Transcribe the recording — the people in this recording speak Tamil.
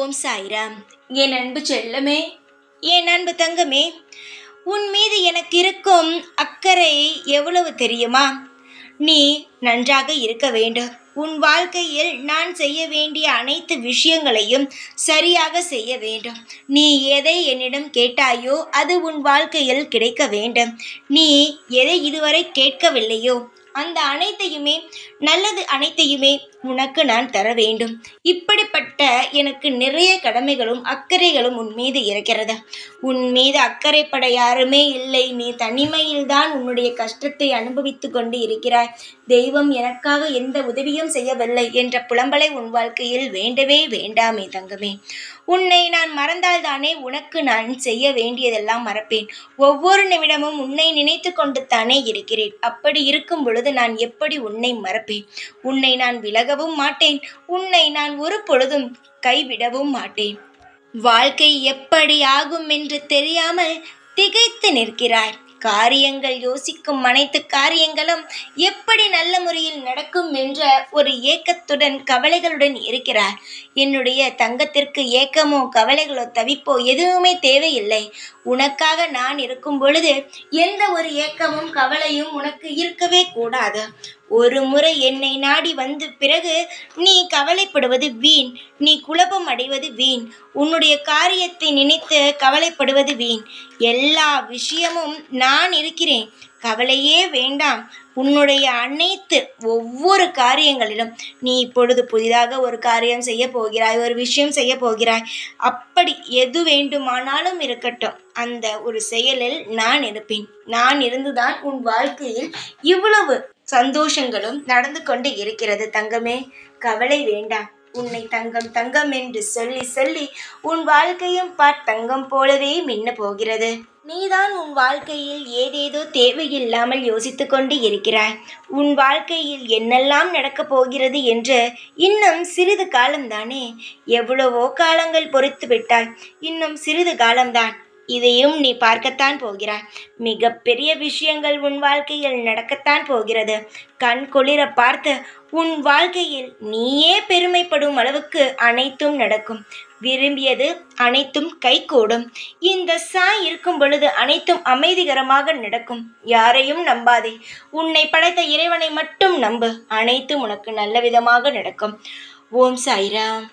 ஓம் சாய்ராம். என் அன்பு செல்லமே, என் அன்பு தங்கமே, உன் மீது எனக்கு இருக்கும் அக்கறை எவ்வளவு தெரியுமா? நீ நன்றாக இருக்க வேண்டும். உன் வாழ்க்கையில் நான் செய்ய வேண்டிய அனைத்து விஷயங்களையும் சரியாக செய்ய வேண்டும். நீ எதை என்னிடம் கேட்டாயோ அது உன் வாழ்க்கையில் கிடைக்க வேண்டும். நீ எதை இதுவரை கேட்கவில்லையோ அந்த அனைத்தையுமே, நல்லது அனைத்தையுமே உனக்கு நான் தர வேண்டும். இப்படிப்பட்ட எனக்கு நிறைய கடமைகளும் அக்கறைகளும் உன் மீது இருக்கிறது. உன் மீது அக்கறைப்பட யாருமே இல்லை. நீ தனிமையில்தான் உன்னுடைய கஷ்டத்தை அனுபவித்து கொண்டு இருக்கிறாய். தெய்வம் எனக்காக எந்த உதவியும் செய்யவில்லை என்ற புலம்பலை உன் வாழ்க்கையில் வேண்டவே வேண்டாமே தங்கமே. உன்னை நான் மறந்தால்தானே உனக்கு நான் செய்ய வேண்டியதெல்லாம் மறப்பேன். ஒவ்வொரு நிமிடமும் உன்னை நினைத்து கொண்டு தானே இருக்கிறேன். அப்படி இருக்கும் பொழுது நான் எப்படி உன்னை மறப்பேன்? உன்னை நான் விலகவும் மாட்டேன். உன்னை நான் ஒரு பொழுதும் கைவிடவும் மாட்டேன். வாழ்க்கை எப்படி ஆகும் என்று தெரியாமல் திகைத்து நிற்கிறாய். காரியங்கள் யோசிக்கும் அனைத்து காரியங்களும் எப்படி நல்ல முறையில் நடக்கும் என்ற ஒரு ஏக்கத்துடன் கவலைகளுடன் இருக்கிறார். என்னுடைய தங்கத்திற்கு ஏக்கமோ கவலைகளோ தவிப்போ எதுவுமே தேவையில்லை. உனக்காக நான் இருக்கும் பொழுது எந்த ஒரு ஏக்கமும் கவலையும் உனக்கு இருக்கவே கூடாது. ஒரு முறை என்னை நாடி வந்து பிறகு நீ கவலைப்படுவது வீண். நீ குழப்பம் அடைவது வீண். உன்னுடைய காரியத்தை நினைத்து கவலைப்படுவது வீண். எல்லா விஷயமும் நான் இருக்கிறேன். கவலையே வேண்டாம். உன்னுடைய அனைத்து ஒவ்வொரு காரியங்களிலும் நீ இப்பொழுது புதிதாக ஒரு காரியம் செய்ய போகிறாய், ஒரு விஷயம் செய்ய போகிறாய். அப்படி எது வேண்டுமானாலும் இருக்கட்டும், அந்த ஒரு செயலில் நான் இருப்பேன். நான் இருந்துதான் உன் வாழ்க்கையில் இவ்வளவு சந்தோஷங்களும் நடந்து கொண்டு இருக்கிறது தங்கமே. கவலை வேண்டாம். உன்னை தங்கம் தங்கம் என்று சொல்லி சொல்லி உன் வாழ்க்கையும் தங்கம் போலவே மின்ன போகிறது. நீதான் உன் வாழ்க்கையில் ஏதேதோ தேவையில்லாமல் யோசித்து கொண்டு இருக்கிறாய். உன் வாழ்க்கையில் என்னெல்லாம் நடக்கப் போகிறது என்று இன்னும் சிறிது காலம்தானே. எவ்வளவோ காலங்கள் பொறுத்து விட்டாய். இன்னும் சிறிது காலம்தான். இதையும் நீ பார்க்கத்தான் போகிறாய். மிக பெரிய விஷயங்கள் உன் வாழ்க்கையில் நடக்கத்தான் போகிறது. கண் குளிர பார்த்து உன் வாழ்க்கையில் நீயே பெருமைப்படும் அளவுக்கு அனைத்தும் நடக்கும். விரும்பியது அனைத்தும் கைகூடும். இந்த சாய் இருக்கும் பொழுது அனைத்தும் அமைதிகரமாக நடக்கும். யாரையும் நம்பாதே. உன்னை படைத்த இறைவனை மட்டும் நம்பு. அனைத்தும் உனக்கு நல்ல விதமாக நடக்கும். ஓம் சாய்ராம்.